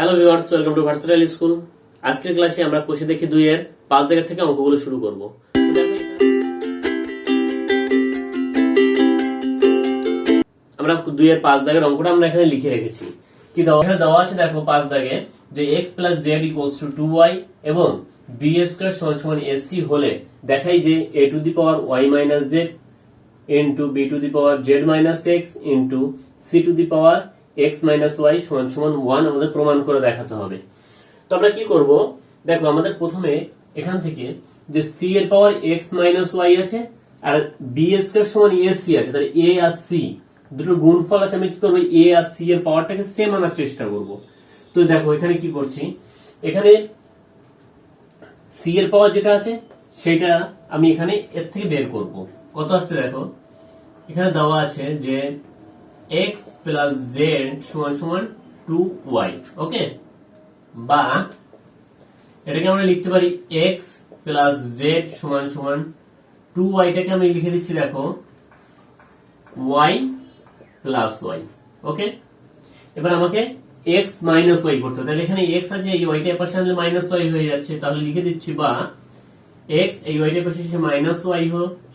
Hello viewers, welcome to versatile school. আজকের ক্লাসে আমরা কোষে দেখি 2 এর 5 দাগের থেকে অঙ্কগুলো শুরু করব। আমরা 2 এর 5 দাগের অঙ্কটা আমরা এখানে লিখে রেখেছি। কি দেওয়া এখানে দেওয়া আছে দেখো 5 দাগে যে x + z = 2y এবং b² = ac হলে দেখাই যে a two the power y - z into b two the power z - x into c two the power x - y = 1 আমাদের প্রমাণ করে দেখাতে হবে। তো আমরা কি করব, দেখো আমাদের প্রথমে এখান থেকে যে c এর পাওয়ার x - y আছে আর b² = ac আছে, তাহলে a আর c দুটো গুণফল আছে। আমি কি করব, a আর c এর পাওয়ারটাকে সেম আনার চেষ্টা করব। তো দেখো এখানে কি করছি, এখানে c এর পাওয়ার যেটা আছে সেটা আমি এখানে এর থেকে বের করব। কত আসছে দেখো, এখানে দেওয়া আছে যে x + z = 2y, ওকে, বা এটাকে আমরা লিখতে পারি x + z = 2y, টাকে আমি লিখে দিচ্ছি দেখো y + y, ওকে। এবার আমাকে x - y করতে হবে, তাহলে এখানে x আছে, এই y টা এর পাশে আনলে -y হয়ে যাচ্ছে, তাহলে লিখে দিচ্ছি বা x এই y টার পাশে এসে -y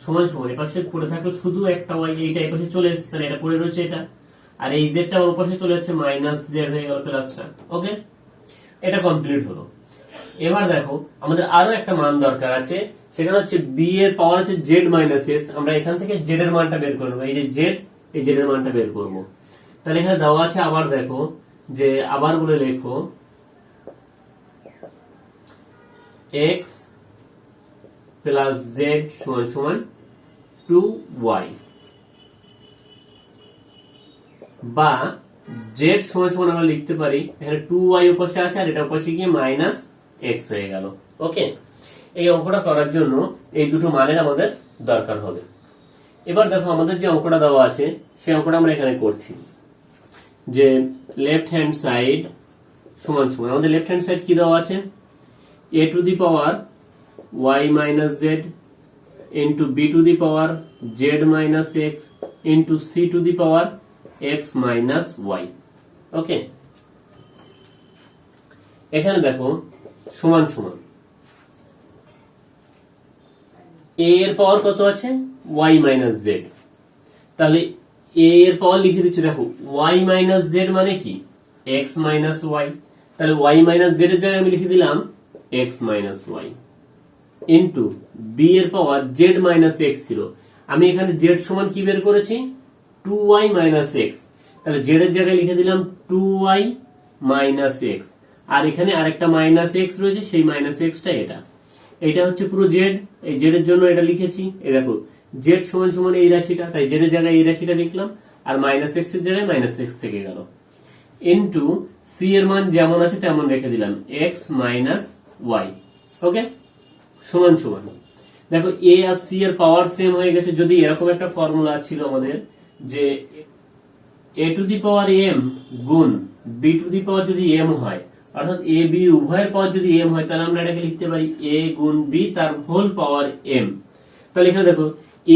সমান এর পাশে পড়ে থাকলো শুধু একটা y, এইটা এই পাশে চলে এসেছে, তাহলে এটা পড়ে রয়েছে এটা, আর এই z টা ওর পাশে চলে যাচ্ছে -z হয়ে গেল প্লাসটা, ওকে। এটা কমপ্লিট হলো। এবার দেখো আমাদের আরো একটা মান দরকার আছে, সেখানে হচ্ছে b এর পাওয়ার আছে z - s। আমরা এখান থেকে z এর মানটা বের করব, এই যে z, এই z এর মানটা বের করব। তাহলে এখানে দেওয়া আছে, আবার দেখো যে আবার বলে লেখো x + z = 2y বা z = আমরা লিখতে পারি এখানে 2y পাশে আছে আর এটা পাশে গিয়ে -x হয়ে গেল, ওকে। এই অঙ্কটা করার জন্য এই দুটো মানের আমাদের দরকার হবে। এবার দেখো আমাদের যে অঙ্কটা দেওয়া আছে সেই অঙ্কটা আমরা এখানে করছি যে লেফট হ্যান্ড সাইড সমান আমাদের লেফট হ্যান্ড সাইড কি দেওয়া আছে, a two the power y - z into b to the power z - x into c to the power x - y, ওকে। এখানে দেখো সমান a এর পাওয়ার কত আছে y - z, তাহলে a এর পাওয়ার লিখে দিচ্ছি দেখো y - z মানে কি x - y, তাহলে y - z এর জায়গায় আমি লিখে দিলাম x - y ইনটু b এর পাওয়ার z - x ছিল, আমি এখানে z সমান কি বের করেছি 2y - x, তাহলে z এর জায়গায় লিখে দিলাম 2y - x, আর এখানে আরেকটা -x রয়েছে, সেই -x টা এটা হচ্ছে পুরো z, এই z এর জন্য এটা লিখেছি। এই দেখো z সমান এই রাশিটা, তাই z এর জায়গায় এই রাশিটা লিখলাম, আর -x এর জায়গায় -x থেকে গেল, ইনটু c এর মান যেমন আছে তেমন রেখে দিলাম x - y, ওকে, সমান দেখো a আর c এর পাওয়ার সেম হয়ে গেছে। যদি এরকম একটা ফর্মুলা ছিল আমাদের যে a two the power m গুণ b টু দি পাওয়ার যদি m হয়, অর্থাৎ a b উভয়ের পাওয়ার যদি m হয়, তাহলে আমরা এটাকে লিখতে পারি a গুণ b তার হোল পাওয়ার m। তাহলে এখানে দেখো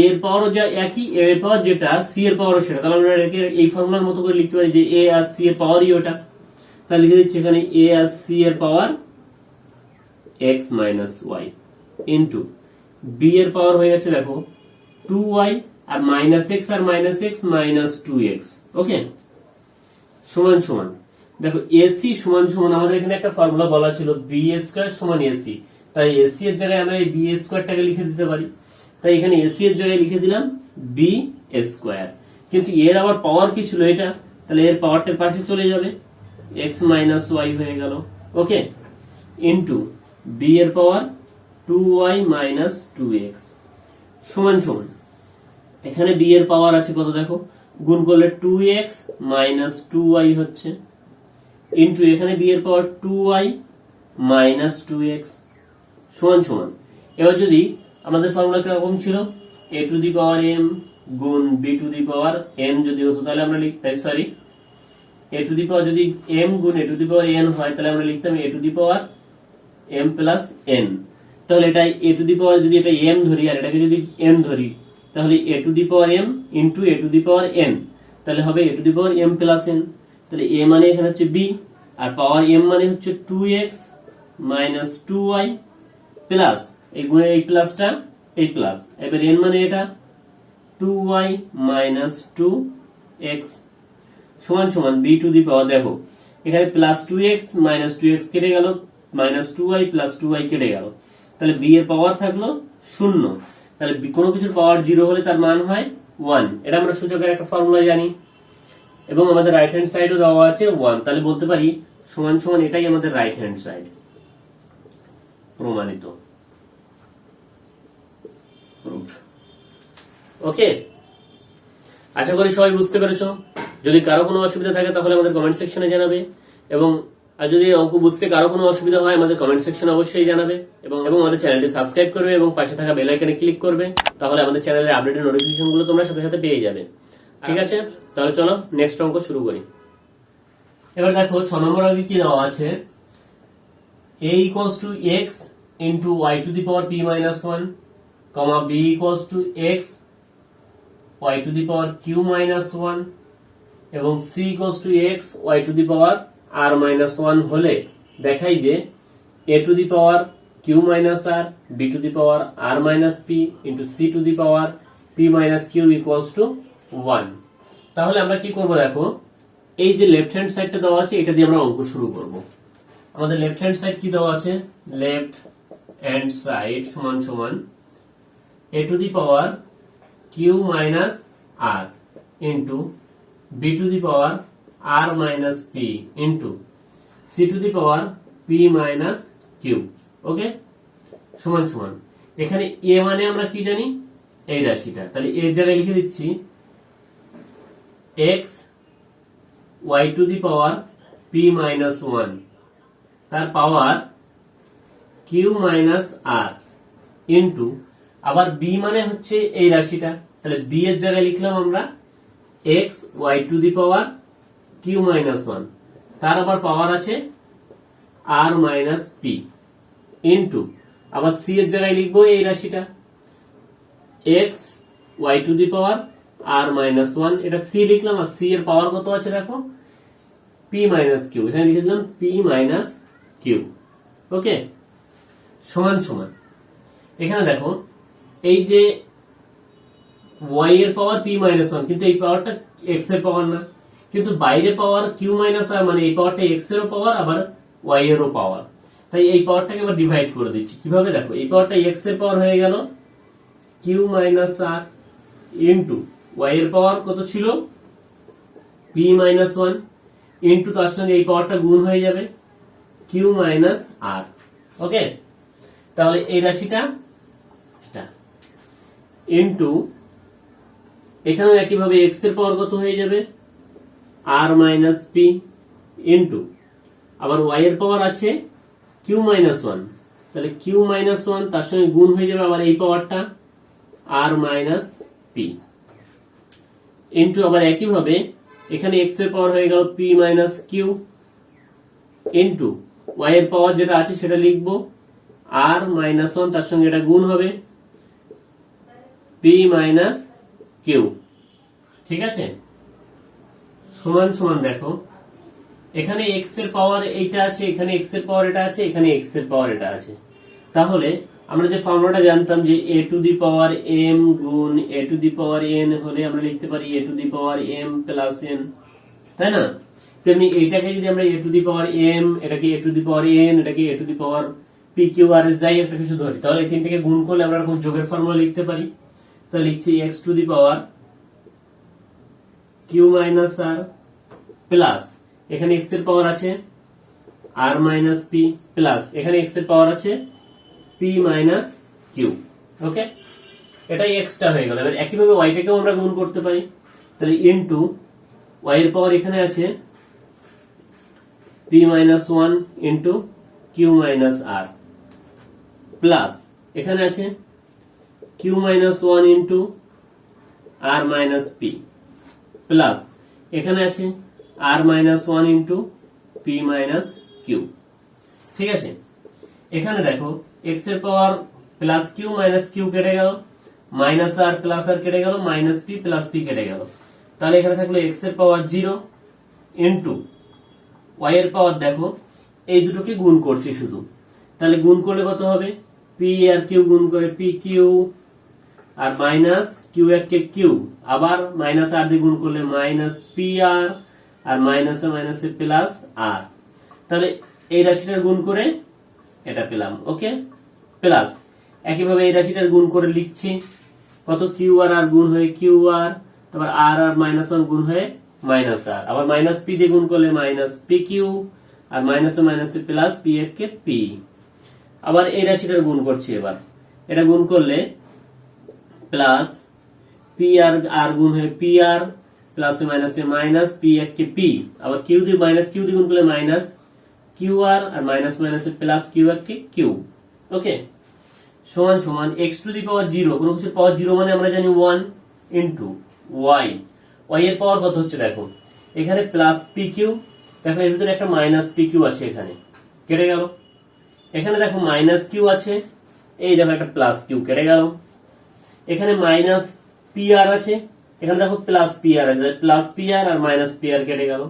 a এর পাওয়ারও যা একই, a এর পাওয়ার যেটা c এর পাওয়ারও সেটা, তাহলে আমরা এটাকে এই ফর্মুলার মতো করে লিখতে পারি যে a আর c এর পাওয়ারই ওটা। তাহলে লিখে দিচ্ছি এখানে a আর c এর পাওয়ার x - y ইনটু b এর পাওয়ার হয়ে যাচ্ছে দেখো 2y আর -x আর -x -2x, ওকে, সমান দেখো ac সমান আমাদের এখানে একটা ফর্মুলা বলা ছিল b² = ac, তাই ac এর জায়গায় আমরা এই b² টাকে লিখে দিতে পারি, তাই এখানে ac এর জায়গায় লিখে দিলাম b²। কিন্তু এর আবার পাওয়ার কি ছিল এটা, তাহলে এর পাওয়ারটার পাশে চলে যাবে x - y হয়ে গেল, ওকে, ইনটু b এর পাওয়ার 2y - 2x সমান এখানে b এর পাওয়ার আছে কত দেখো, গুণ করলে 2x - 2y হচ্ছে, ইনটু এখানে b এর পাওয়ার 2y - 2x সমান এবার যদি আমাদের ফর্মুলা কিরকম ছিল a two the power m গুণ b two the power n যদি হতো, তাহলে আমরা সরি a টু দি পাওয়ার যদি m গুণ a two the power n হয়, তাহলে আমরা লিখতাম a two the power m + n। তাহলে এটা a টু দি পাওয়ার যদি এটা m ধরি আর এটাকে যদি n ধরি, তাহলে a two the power m into a two the power n, তাহলে হবে a two the power m + n। তাহলে a মানে এখানে হচ্ছে b, আর পাওয়ার m মানে হচ্ছে 2x মাইনাস 2y প্লাস এই গুণে এই প্লাসটা এই প্লাস, এবার n মানে এটা 2y মাইনাস 2x সমান সমান b টু দি পাওয়ার, দেখো এখানে প্লাস 2x মাইনাস 2x কেটে গেল, মাইনাস 2y প্লাস 2y কেটে গেল, তাহলে b এর পাওয়ার থাকলো 0। তাহলে কোনো কিছুর পাওয়ার 0 হলে তার মান হয় 1, এটা আমরা সূচকের একটা ফর্মুলা জানি, এবং আমাদের রাইট হ্যান্ড সাইডও দেওয়া আছে 1, তাহলে বলতে পারি সমান সমান এটাই আমাদের রাইট হ্যান্ড সাইড, প্রমাণিত। ওকে, আশা করি সবাই বুঝতে পেরেছো। যদি কারো কোনো অসুবিধা থাকে তাহলে আমাদের কমেন্ট সেকশনে জানাবে, এবং আর যদি অঙ্ক বুঝতে কারো কোনো অসুবিধা হয় আমাদের কমেন্ট সেকশনে অবশ্যই জানাবে, এবং আমাদের চ্যানেলটি সাবস্ক্রাইব করবে এবং পাশে থাকা বেল আইকনে ক্লিক করবে, তাহলে আমাদের চ্যানেলের আপডেটের নোটিফিকেশন গুলো তোমরা সাথে সাথে পেয়ে যাবে। ঠিক আছে, তাহলে চলো নেক্সট অঙ্ক শুরু করি। এবার দেখো 6 নম্বর আগে কি দেওয়া আছে, a equals to x into y to the power p minus 1, comma b equals to x y to the power q minus 1 এবং c equals to x y to the power r minus 1 হলে দেখাই যে a to the power q minus r b to the power r minus p into c to the power p minus q equals to 1। তাহলে আমরা কি করব, দেখো এই যে লেফট হ্যান্ড সাইডটা দেওয়া আছে এটা দিয়ে আমরা অঙ্ক শুরু করব। আমাদের লেফট হ্যান্ড সাইড কি দেওয়া আছে, লেফট হ্যান্ড সাইড সমান সমান a to the power q minus r into b to the power r minus p into c to the power p minus q। ওকে, সমান সমান এখানে a মানে আমরা কি জানি, এই রাশিটা, তাহলে এর জায়গায় লিখে দিচ্ছি x y to the power p minus 1 তার পাওয়ার q minus r into আবার b মানে হচ্ছে এই রাশিটা, তাহলে b এর জায়গায় লিখলাম আমরা x y to the power q minus 1 তার আবার পাওয়ার আছে r minus p into আবার c এর জায়গায় লিখবো এই রাশিটা x y to the power r minus 1, এটা c লিখলাম, আর c এর পাওয়ার কত আছে দেখো p minus q, এখানে লিখে দিলাম p minus q। ওকে, সমান সমান এখানে দেখো এই যে y এর পাওয়ার p minus 1, কিন্তু এই পাওয়ারটা x এর পাওয়ার না, কিন্তু বাইরে পাওয়ার q minus r মানে এই পাওয়ারটা x এরও পাওয়ার আবার y এরও পাওয়ার, তাই এই পাওয়ারটাকে আবার ডিভাইড করে দিচ্ছি। কিভাবে, দেখো এই পাওয়ারটা x এর পাওয়ার হয়ে গেল q minus r into y এর পাওয়ার কত ছিল p minus 1 ইনটু তার সঙ্গে এই পাওয়ারটা গুণ হয়ে যাবে q minus r। ওকে, তাহলে এই রাশিটা এটা ইনটু এখানেও একইভাবে x এর পাওয়ার কত হয়ে যাবে r minus p ইনটু আবার y এর পাওয়ার আছে q minus 1, তাহলে q minus 1 তার সঙ্গে গুণ হয়ে যাবে আবার এই পাওয়ারটা r minus p ইনটু আবার একইভাবে এখানে x এর পাওয়ার হয়ে গেল p minus q into y এর পাওয়ার যেটা আছে সেটা লিখবো r minus 1 তার সঙ্গে এটা গুণ হবে p minus q। ঠিক আছে, সমান সমান দেখো এখানে x এর পাওয়ার এইটা আছে, এখানে x এর পাওয়ার এটা আছে, এখানে x এর পাওয়ার এটা আছে, তাহলে আমরা যে ফর্মুলাটা জানতাম যে a two the power m গুণ a two the power n হলে আমরা লিখতে পারি a two the power m plus n, তাই না? তেমনি এইটাকে যদি আমরা a two the power m, এটাকে a two the power n, এটাকে a two the power p q r s যাই একটা কিছু ধরি, তাহলে এই তিনটাকে গুণ করলে আমরা এরকম যোগের ফর্মুলা লিখতে পারি। তাহলে লিখছি x to the power q minus r plus এখানে x এর পাওয়ার আছে r মাইনাস p প্লাস এখানে x এর পাওয়ার আছে p মাইনাস q। ওকে, এটাই x টা হয়ে গেল। এবার একইভাবে y টাকেও আমরা গুণ করতে পারি, তাহলে ইনটু y এর পাওয়ার এখানে আছে p minus 1 into q minus r plus এখানে আছে q minus 1 into r minus p plus এখানে আছে r minus 1 into p minus q। ঠিক আছে, এখানে দেখো x এর power plus q minus q কেটে গেল, মাইনাস r প্লাস r কেটে গেল, মাইনাস p প্লাস p কেটে গেল, তাহলে এখানে থাকলো x এর পাওয়ার 0 ইনটু ওয়াই এর পাওয়ার দেখো এই দুটোকে গুণ করছি শুধু, তাহলে গুণ করলে কত হবে, পি আর কিউ গুণ করে পি কিউ, আর মাইনাস কিউ কে কিউ, আবার মাইনাস আর দিয়ে গুণ করলে মাইনাস পি আর মাইনাসে মাইনাসে প্লাস আর। তাহলে এই রাশিটার গুণ করে এটা পেলাম। ওকে, প্লাস একইভাবে এই রাশিটার গুণ করে লিখছি, কত কিউ আর গুণ হয়ে কিউ আর, তারপর আর মাইনাস ওয়ান গুণ হয়ে মাইনাস আর, আবার মাইনাস পি দিয়ে গুণ করলে মাইনাস পি কিউ, আর মাইনাসে মাইনাসে প্লাস পি কে পি। আবার এই রাশিটার গুণ করছি, এবার এটা গুণ করলে প্লাস পি আর গুণ হয়ে পি আর, প্লাসে মাইনাসে মাইনাস পি কে পি, আবার কিউ দিয়ে মাইনাস কিউ দিয়ে গুণ করলে মাইনাস কিউ আর মাইনাস মাইনাসে প্লাস কিউ কে কিউ। ওকে, সমান সমান x to the power zero, কোনো কিছুর পাওয়ার জিরো মানে আমরা জানি ওয়ান, ইন্টু ওয়াই। ওয়াই এর পাওয়ার কত হচ্ছে দেখো, এখানে প্লাস পি কিউ, দেখো এর ভিতরে একটা মাইনাস পি কিউ আছে, এখানে কেটে গেল। এখানে দেখো মাইনাস কিউ আছে, এই দেখো একটা প্লাস কিউ কেটে গেল। এখানে মাইনাস পি আর আছে, এখানে দেখো প্লাস পি আর আছে, plus P R minus P R কেটে গেল।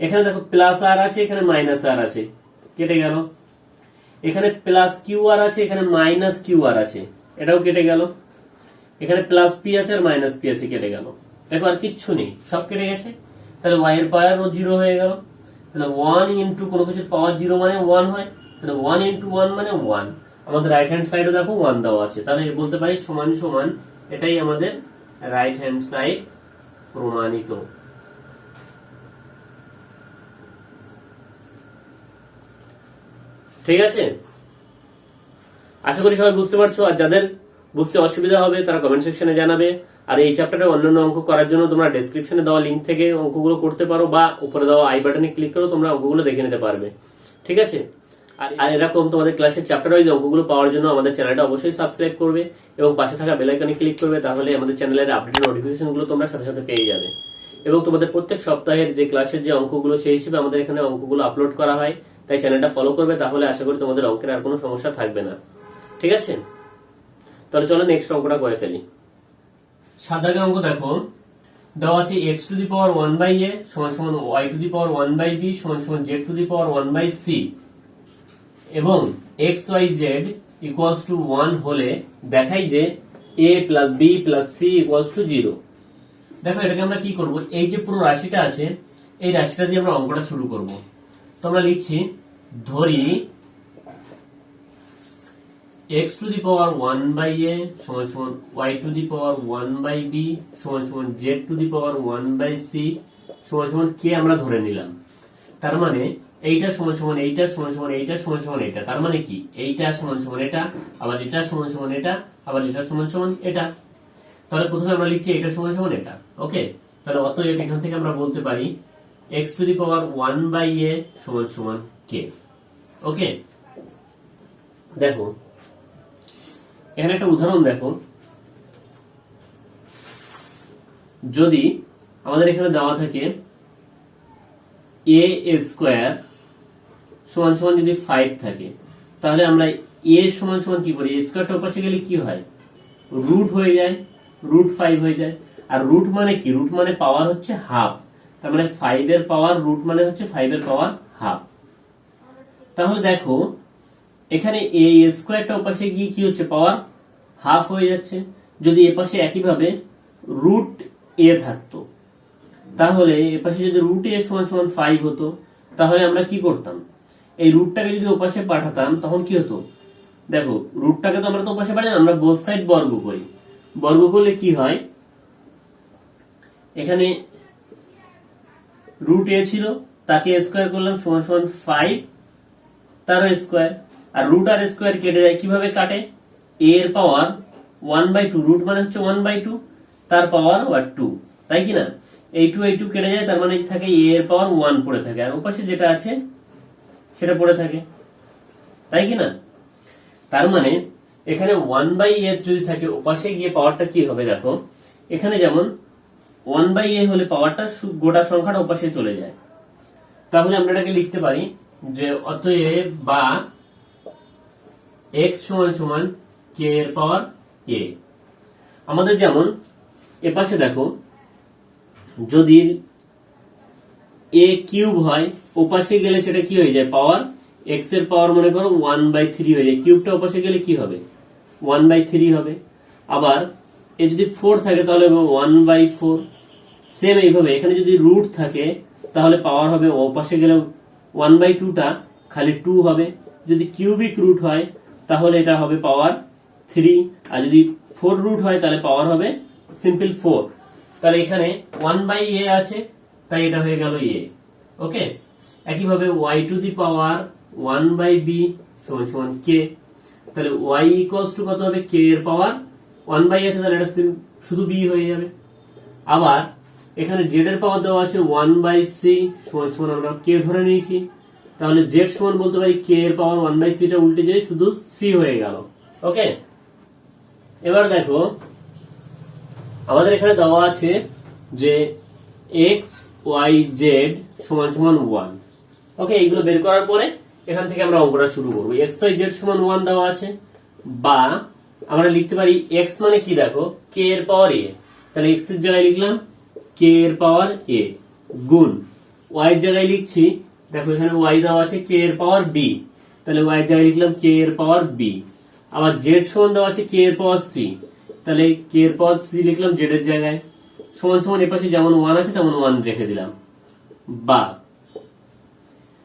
এখানে দেখো প্লাস আর আছে, এখানে মাইনাস আর আছে, কেটে গেল। এখানে প্লাস কিউ আর আছে, এখানে মাইনাস কিউ আর আছে, এটাও কেটে গেল। এখানে প্লাস পি আছে আর মাইনাস পি আছে, কেটে গেল। দেখো আর কিচ্ছু নেই, সব কেটে গেছে। তাহলে ওয়াই এর পাওয়ারও জিরো হয়ে গেল। তাহলে ওয়ান ইন্টু কোনো কিছুর পাওয়ার জিরো মানে ওয়ান হয়, তাহলে ওয়ান ইন্টু ওয়ান মানে ওয়ান। আমাদের রাইট হ্যান্ড সাইডে দেখো ওয়ান দেওয়া আছে, তাহলে বলতে পারি সমান সমান, এটাই আমাদের রাইট হ্যান্ড সাইড প্রমাণিত। ঠিক আছে, আশা করি সবাই বুঝতে পারছো। আর যাদের বুঝতে অসুবিধা হবে তারা কমেন্ট সেকশনে জানাবে। আর এই চ্যাপ্টারের অন্যান্য অঙ্ক করার জন্য তোমরা ডেসক্রিপশনে দেওয়া লিঙ্ক থেকে অঙ্কগুলো করতে পারো, বা উপরে দেওয়া আই বাটনে ক্লিক করে তোমরা অঙ্কগুলো দেখে নিতে পারবে। ঠিক আছে, আর এরকম তোমাদের ক্লাসের চ্যাপ্টার ওয়াইজ অঙ্কগুলো পাওয়ার জন্য আমাদের চ্যানেলটা অবশ্যই সাবস্ক্রাইব করবে এবং পাশে থাকা বেল আইকনে ক্লিক করবে, তাহলে আমাদের চ্যানেলের আপডেট নোটিফিকেশনগুলো তোমরা সাথে সাথে পেয়ে যাবে। এবং তোমাদের প্রত্যেক সপ্তাহের যে ক্লাসের যে অঙ্কগুলো সেই হিসেবে আমাদের এখানে অঙ্কগুলো আপলোড করা হয়, তাই চ্যানেলটা ফলো করবে, তাহলে আশা করি তোমাদের অঙ্কের আর কোনো সমস্যা থাকবে না। ঠিক আছে, তাহলে চলো নেক্সট অঙ্কটা করে ফেলি। সাত দাগের অঙ্ক দেখো, দেওয়া আছে x to the power one by a সমান সমান y to the power one by b সমান সমান z to the power one by c, এবং x y z equals to one হলে দেখাই যে a plus b plus c equals to zero. দেখো এটাকে আমরা কি করব, এই যে পুরো রাশিটা আছে এই রাশিটা দিয়ে আমরা অঙ্কটা শুরু করব। তো আমরা লিখছি, ধরি x to the power one by a সমান সমান y to the power one by b সমান সমান z to the power one by c সমান সমান কে আমরা ধরে নিলাম। তার মানে এইটা সমান সমান এইটা সমান সমান এইটা সমান সমান এটা, তার মানে কি এইটা সমান সমান এটা, আবার এটা সমান সমান এটা, আবার এটা সমান সমান এটা। তাহলে প্রথমে আমরা লিখছি এটা সমান সমান এটা। ওকে, তাহলে অতএব এখান থেকে আমরা বলতে পারি x to the power one by a সমান সমান কে। ওকে, দেখো এখানে একটা উদাহরণ দেখো, যদি আমাদের এখানে দেওয়া থাকে এ স্কোয়ার সমান সমান যদি 5 থাকে, তাহলে আমরা এ সমান সমান কি করি, এ স্কোয়ারটা পাশে গেলে কি হয়, রুট হয়ে যায়, রুট 5 হয়ে যায়। আর রুট মানে কি, রুট মানে পাওয়ার হচ্ছে হাফ, তার মানে 5 এর পাওয়ার রুট মানে হচ্ছে 5 এর পাওয়ার হাফ। তাহলে দেখো এখানে এ স্কোয়ারটা পাশে গিয়ে কি হচ্ছে, পাওয়ার হাফ হয়ে যাচ্ছে। যদি এ পাশে একইভাবে রুট এ থাকতো, তাহলে এ পাশে যদি রুট এ সমান সমান 5 হতো, তাহলে আমরা কি করতাম, এই রুটটাকে যদি ওপাশে পাঠাতাম তখন কি হতো, দেখো রুটটাকে তো আমরা তো ওপাশে পাঠাই, আমরা বোথ সাইড বর্গ করি, বর্গ করলে কি হয়, এখানে রুট এ ছিল তাকে স্কোয়ার করলাম সমান সমান 5 তার স্কোয়ার, আর রুট আর স্কোয়ার কেটে যায়, কিভাবে কাটে, এ এর পাওয়ার 1/2, রুট মানে হচ্ছে 1/2, তার পাওয়ার 2, তাই কি না, এই টু কেটে যায়, তার মানে থাকে এ এর পাওয়ার 1 পড়ে থাকে, আর ওপাশে যেটা আছে সেটা পড়ে থাকে, তাই কি না। তার মানে এখানে 1/a যদি থাকে, ওপাশে গিয়ে পাওয়ারটা কি হবে, দেখো এখানে যেমন 1/a হলে পাওয়ারটা গোটা সংখ্যাটা ওপাশে চলে যায়। তাহলে আমরা এটাকে লিখতে পারি যে অতএব বা x সমান সমান k এর পাওয়ার a। আমাদের যেমন এপাশে দেখো যদি এ কিউব হয়, ওপাশে গেলে সেটা কি হয়ে যায়, পাওয়ার এক্স এর পাওয়ার মনে করো 1/3 হয়ে যায়, কিউবটা ওপাশে গেলে কি হবে 1/3 হবে। আবার এ যদি 4 থাকে তাহলে 1/4। সেম এইভাবে এখানে যদি রুট থাকে তাহলে পাওয়ার হবে ওপাশে গেলে 1/2টা খালি 2 হবে। যদি কিউবিক রুট হয় তাহলে এটা হবে পাওয়ার 3, আর যদি 4 রুট হয় তাহলে পাওয়ার হবে সিম্পল 4। তাহলে এখানে 1/a আছে, তাই এটা হয়ে গেল a। ওকে, একইভাবে y two the power 1/b সমান সমান k। তাহলে y ইকুয়ালস টু কত হবে, k এর পাওয়ার 1/a আছে, তাহলে এটা শুধু b হয়ে যাবে। আবার এখানে z এর পাওয়ার দেওয়া আছে 1/c সমান সমান আমরা k ধরে নিয়েছি, তাহলে z সমান বলতে পারি k এর পাওয়ার 1/c টা উল্টে যায় শুধু c হয়ে গেল। ওকে, এবার দেখো আমাদের এখানে দেওয়া আছে যে x y z সমান সমান 1। ওকে, এইগুলো বের করার পরে এখান থেকে আমরা অঙ্কটা শুরু করব। x y z সমান 1 দেওয়া আছে, বা আমরা লিখতে পারি x মানে কি, দেখো k এর পাওয়ার a, তাহলে x এর জায়গায় লিখলাম k এর পাওয়ার a গুণ y এর জায়গায় লিখছি, দেখো এখানে y দেওয়া আছে k এর পাওয়ার b, তাহলে y এর জায়গায় লিখলাম k এর পাওয়ার b। আবার z সমান দেওয়া আছে k এর পাওয়ার c, তাহলে k এর পাওয়ার c লিখলাম z এর জায়গায়, সমান সমান এপাশে যেমন 1 আছে তেমন 1 রেখে দিলাম। বা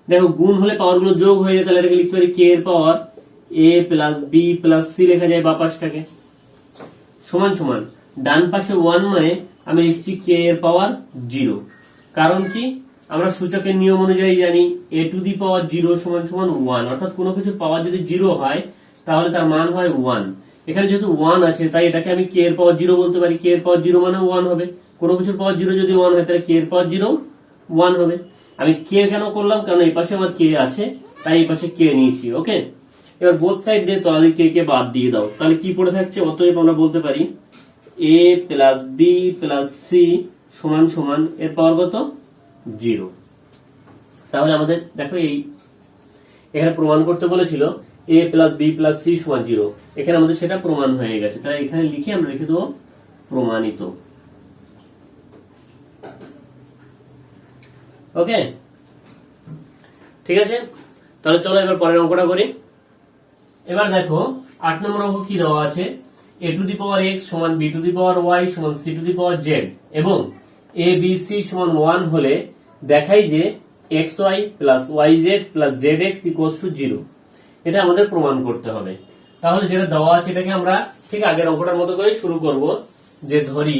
দেখো গুণ হলে পাওয়ার গুলো যোগ হয়ে যায়, তাহলে এটাকে লিখতে পারি k এর পাওয়ার a plus b plus c লেখা যায় বা পাশটাকে, সমান সমান ডান পাশে 1 মানে আমি লিখছি k এর পাওয়ার 0। কারণ কি, আমরা সূচকের নিয়ম অনুযায়ী জানি a টু দি পাওয়ার 0 সমান সমান 1, অর্থাৎ কোনো কিছুর পাওয়ার যদি 0 হয় তাহলে তার মান হয় 1। এখানে যেহেতু 1 আছে তাই এটাকে আমি k এর পাওয়ার 0 বলতে পারি, k এর পাওয়ার 0 মানে 1 হবে। কোনো কিছুর পাওয়ার 0 যদি 1 হয় তাহলে k এর পাওয়ার 0 1 হবে। আমি k কেন করলাম, কারণ এই পাশে আমার k আছে তাই এই পাশে k নিয়েছি। ওকে, এবার বোথ সাইড দিয়ে তাহলে k কে বাদ দিয়ে দাও, তাহলে কি পড়ে থাকছে, অতএব আমরা বলতে পারি a plus b plus c সমান সমান এর পাওয়ার কত 0। তাহলে আমাদের দেখো এই এখানে প্রমাণ করতে বলেছিল a plus b plus c সমান 0, এখানে আমাদের সেটা প্রমাণ হয়ে গেছে, তাই এখানে লিখে আমরা লিখে দেবো প্রমাণিত। ওকে, ঠিক আছে, তাহলে চলো এবার পরের অঙ্কটা করি। এবার দেখো 8 নম্বর অঙ্ক কি দেওয়া আছে, a two the power x সমান b two the power y সমান c two the power z এবং a b c সমান 1 হলে দেখাই যে xy plus yz plus zx equals to 0। এটা আমাদের প্রমাণ করতে হবে। তাহলে যেটা দেওয়া আছে এটাকে আমরা ঠিক আগের অঙ্কটার মতো করে শুরু করব, যে ধরি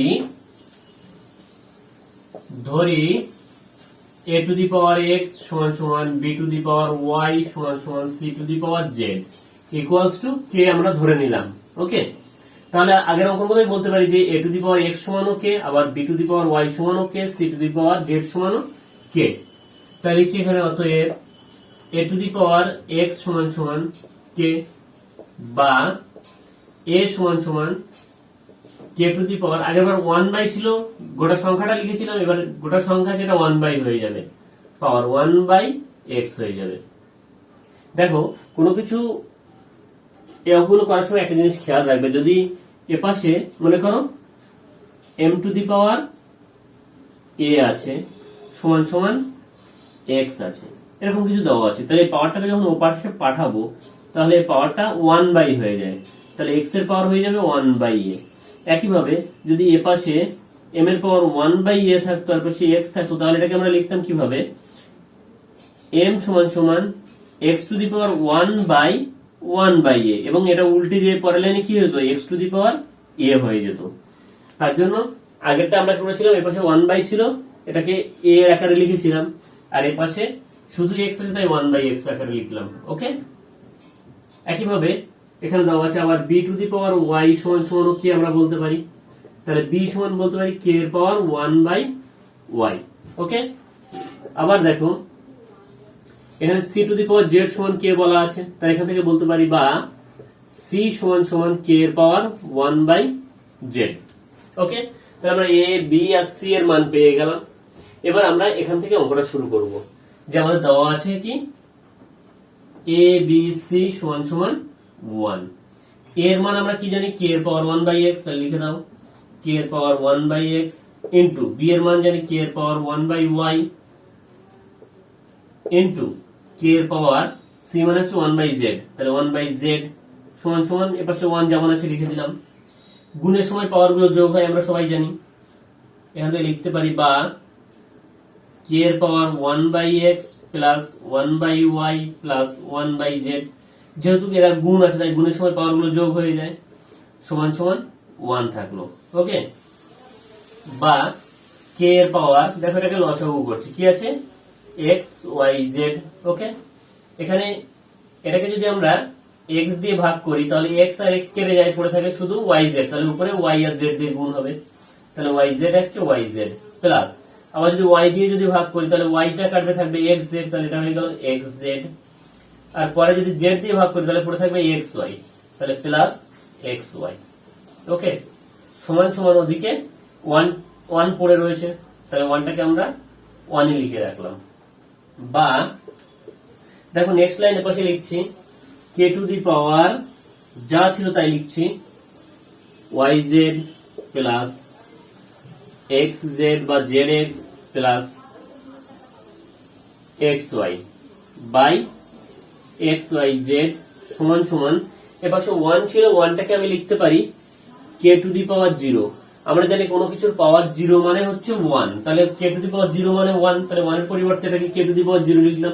a two the power x সমান সমান b two the power y সমান সমান c two the power z equals to k আমরা ধরে নিলাম। ওকে, তাহলে আগের অঙ্কের মতোই বলতে পারি যে a two the power x সমান k, আবার b two the power y সমান k, c two the power z সমান k। তাহলে লিখছি এখানে অতএব a two the power x সমান সমান k, বা a সমান সমান k টু দি পাওয়ার, আগেরবার 1 ছিল গোটা সংখ্যাটা লিখেছিলাম, এবার গোটা সংখ্যা যেটা 1 হয়ে যাবে, পাওয়ার 1/x হয়ে যাবে। দেখো কোনো কিছু এই অঙ্কগুলো করার সময় একটা জিনিস খেয়াল রাখবে, যদি এপাশে মনে করো m two the power a আছে সমান সমান x আছে, এরকম কিছু দেওয়া আছে, তাহলে এই পাওয়ারটাকে যখন ওপাশে পাঠাবো তাহলে এই পাওয়ারটা 1 হয়ে যায়, তাহলে x এর পাওয়ার হয়ে যাবে 1/a। একইভাবে যদি এপাশে m এর পাওয়ার 1/a থাকতো আর পাশে x থাকতো, তাহলে এটাকে আমরা লিখতাম কিভাবে, m সমান সমান x to the power 1/1/a, এবং এটা উল্টে দিয়ে পরের লাইনে কি হতো, x to the power a হয়ে যেত। তার জন্য আগেরটা আমরা করেছিলাম এপাশে 1 ছিল, এটাকে a এর আকারে লিখেছিলাম, আর এপাশে শুধু x আছে তাই 1/x আকারে লিখলাম। ওকে, একইভাবে এখানে দেওয়া আছে আবার b two the power y সমান সমান কি আমরা বলতে পারি, তাহলে b সমান বলতে পারি k এর পাওয়ার 1/y। ওকে, আবার দেখো এখানে c two the power z সমান k বলা আছে, তাই এখান থেকে বলতে পারি বা c সমান সমান k এর পাওয়ার 1/z। ওকে, তাহলে আমরা a b আর c এর মান পেয়ে গেলাম। এবার আমরা এখান থেকে অঙ্কটা শুরু করব, যে আমাদের দেওয়া আছে কি a b c সমান সমান 1, এর মান আমরা কি জানি k এর পাওয়ার 1/x, তাহলে লিখে দাও k এর পাওয়ার 1/x ইনটু b এর মান জানি k এর পাওয়ার 1/y ইন্টু কে এর পাওয়ার সি মানে হচ্ছে 1/z, তাহলে 1/z সমান সমান এপাশে 1 যেমন আছে লিখে দিলাম। গুণের সময় পাওয়ার গুলো যোগ হয় আমরা সবাই জানি, এখান থেকে লিখতে পারি বা কে এর পাওয়ার 1/x plus 1/y plus 1/z, যেহেতু এরা গুণ আছে তাই গুণের সময় পাওয়ার গুলো যোগ হয়ে যায়, সমান সমান 1 থাকলো। ওকে, বা কে এর পাওয়ার, দেখো এটাকে লসাগু করছি, কি আছে x y z। ওকে, এখানে এটাকে যদি আমরা x দিয়ে ভাগ করি তাহলে x আর x কেটে যায়, পড়ে থাকে শুধু y z, তাহলে উপরে y আর z দিয়ে গুণ হবে, তাহলে y z একটা y z প্লাস, আবার যদি y দিয়ে যদি ভাগ করি তাহলে y টা কাটবে, থাকবে x z, তাহলে এটা হয়ে গেল x z, আর পরে যদি z দিয়ে ভাগ করি তাহলে পড়ে থাকবে x y, তাহলে প্লাস x y। ওকে, সমান সমান ওদিকে 1 1 পড়ে রয়েছে, তাহলে 1টাকে আমরা 1 এ লিখে রাখলাম। বা দেখো নেক্সট লাইনের পাশে লিখছি k টু দি পাওয়ার যা ছিল তাই লিখছি yz প্লাস xz বা zx plus xy by xyz সমান সমান, এপাশে 1 ছিল, 1টাকে আমি লিখতে পারি k টু দি পাওয়ার 0। আমরা জানি কোনো কিছুর পাওয়ার 0 মানে হচ্ছে 1, তাহলে k টু দি পাওয়ার 0 মানে 1, তাহলে 1 এর পরিবর্তে এটাকে k টু দি পাওয়ার 0 লিখলাম।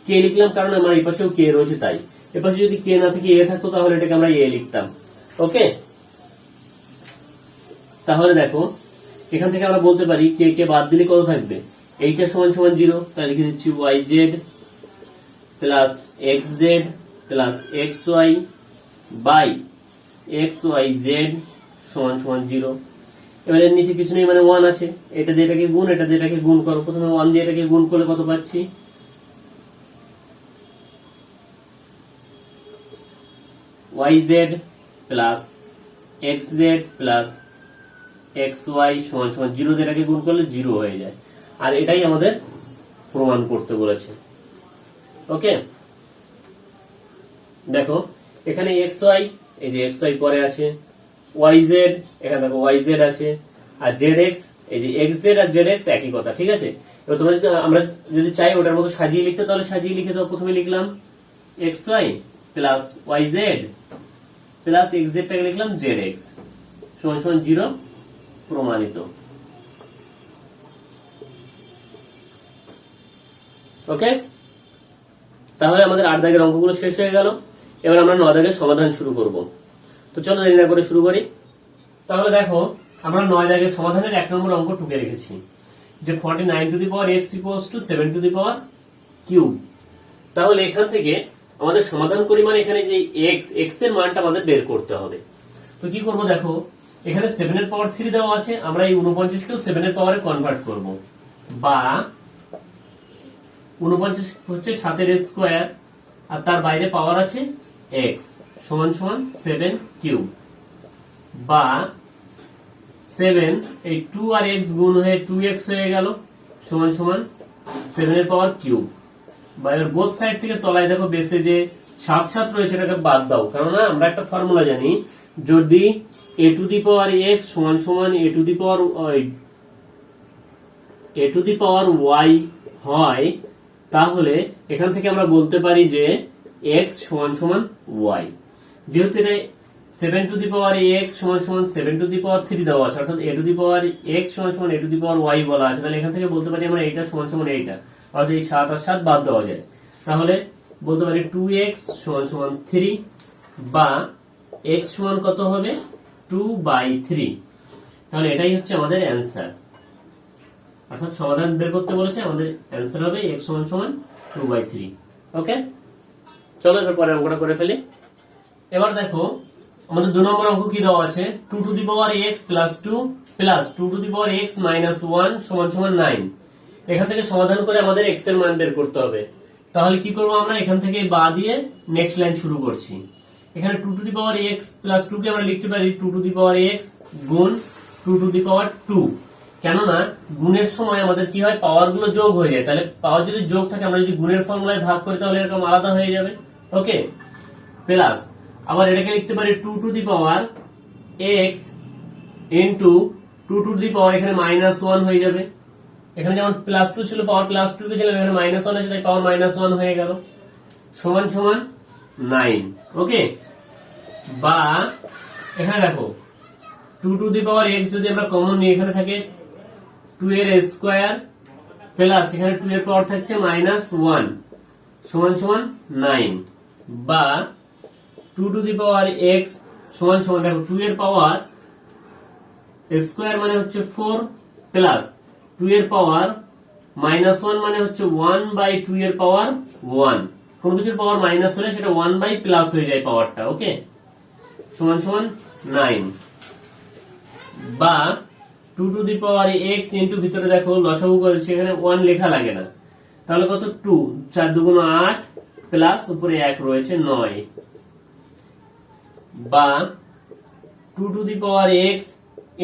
k লিখলাম কারণ আমার এই পাশেও k রয়েছে তাই, এপাশে যদি k না থেকে a থাকতো তাহলে এটাকে আমরা a লিখতাম। ওকে, তাহলে দেখো এখান থেকে আমরা বলতে পারি k কে বাদ দিলে কত থাকবে, এইটা সমান সমান 0, তাহলে লিখে দিচ্ছি yz plus xz plus xy by xyz সমান সমান 0। এবার এর নিচে কিছু নেই মানে 1 আছে, এটা দিয়ে এটাকে গুণ, এটা দিয়ে এটাকে গুণ করো, প্রথমে 1 দিয়ে এটাকে গুণ করলে কত পাচ্ছি yz plus xz plus xy সমান সমান 0 দিয়ে এটাকে গুণ করলে 0 হয়ে যায়, আর এটাই আমাদের প্রমাণ করতে বলেছে। ওকে, দেখো এখানে xy, এই যে xy পরে আছে, yz এখানে দেখো yz আছে, আর zx, এই যে xz আর zx একই কথা, ঠিক আছে। এবার তোমরা যদি আমরা যদি চাই ওটার মতো সাজিয়ে লিখতে তাহলে সাজিয়ে লিখে দাও, প্রথমে লিখলাম xy plus yz plus xz টাকে লিখলাম zx সমান সমান 0, প্রমাণিত। ওকে, তাহলে আমাদের 8 দাগের অঙ্কগুলো শেষ হয়ে গেল। এবার আমরা 9 দাগের সমাধান শুরু করব। তো চলো দেরি না করে শুরু করি। তাহলে দেখো আমরা 9 দাগের সমাধানের 1 নম্বর অঙ্ক টুকে রেখেছি যে 49 two the power x equals to 7 two the power cube. তাহলে এখান থেকে আমাদের সমাধান করি মানে এখানে যে x এর মানটা আমাদের বের করতে হবে। তো কি করব, দেখো এখানে 7 এর পাওয়ার 3 দেওয়া আছে, আমরা এই 49 কেও 7 এর পাওয়ারে কনভার্ট করব, বা 49 হচ্ছে 7 এর স্কয়ার আর তার বাইরে পাওয়ার আছে x সমান সমান 7 কিউব, বা 7 এই 2 আর x গুণ হয়ে 2x হয়ে গেল সমান সমান 7 এর পাওয়ার কিউব, বা এর বোথ সাইড থেকে তলায় দেখো বেসে যে 7 7 রয়েছে এটাকে বাদ দাও, কারণ আমরা একটা ফর্মুলা জানি, যদি a two the power x সমান সমান a two the power y হয় তাহলে এখান থেকে আমরা বলতে পারি যে x সমান সমান y। যেহেতু এটা 7 টু দি পাওয়ার x সমান সমান 7 টু দি পাওয়ার 3 দেওয়া আছে, অর্থাৎ a two the power x সমান সমান a two the power y বলা আছে, তাহলে এখান থেকে বলতে পারি আমরা এইটা সমান সমান এইটা, অর্থাৎ এই 7 আর 7 বাদ দেওয়া যায়, তাহলে বলতে পারি 2x সমান সমান 3, বা x সমান কত হবে 2/3। তাহলে এটাই হচ্ছে আমাদের অ্যান্সার, অর্থাৎ সমাধান বের করতে বলেছে, আমাদের অ্যান্সার হবে x সমান সমান 2/3। ওকে, চলো এবার পরে অঙ্কটা করে ফেলি। এবার দেখো আমাদের 2 নম্বর অঙ্ক কি দেওয়া আছে, 2 to the power x plus 2 plus 2 to the power x minus 1 সমান সমান 9। এখান থেকে সমাধান করে আমাদের x এর মান বের করতে হবে। তাহলে কি করব, আমরা এখান থেকে বা দিয়ে নেক্সট লাইন শুরু করছি। এখানে 2 to the power x plus 2 কে আমরা লিখতে পারি 2 টু দি পাওয়ার x গুণ 2 টু দি পাওয়ার 2, কেননা গুণের সময় আমাদের কি হয় পাওয়ার গুলো যোগ হয়ে যায়, তাহলে পাওয়ার যদি যোগ থাকে আমরা যদি গুণের ফর্মুলায় ভাগ করি তাহলে এরকম আলাদা হয়ে যাবে। ওকে, প্লাস আবার এটাকে লিখতে পারি 2 to the power x into 2 to the power এখানে -1 হয়ে যাবে, এখানে যেমন প্লাস টু ছিল, পাওয়ার প্লাস টু ছিল, এখানে মাইনাস ওয়ান আছে, তাই পাওয়ার মাইনাস ওয়ান হয়ে গেল, সমান সমান 9। ওকে, বা এখানে দেখো 2 টু দি পাওয়ার x যদি আমরা কমন নিই, এখানে থাকে 2 এর স্কোয়ার প্লাস এখানে 2 এর পাওয়ার থাকছে -1 সমান সমান 9, বা 2 টু দি পাওয়ার x সমান সমান দেখো 2 এর পাওয়ার স্কোয়ার মানে হচ্ছে 4 প্লাস 2 এর পাওয়ার -1 মানে হচ্ছে 1/2 এর পাওয়ার 1। কোন কিছুর পাওয়ার মাইনাস হলে সেটা 1/প্লাস হয়ে যায় পাওয়ারটা। ওকে, সমান সমান 9, বা 2 to the power x into ভিতরে দেখো লসাগু করেছে, এখানে 1 লেখা লাগে না, তাহলে কত 2, 4 দুগুণ 8 প্লাস উপরে 1 রয়েছে 9, বা 2 to the power x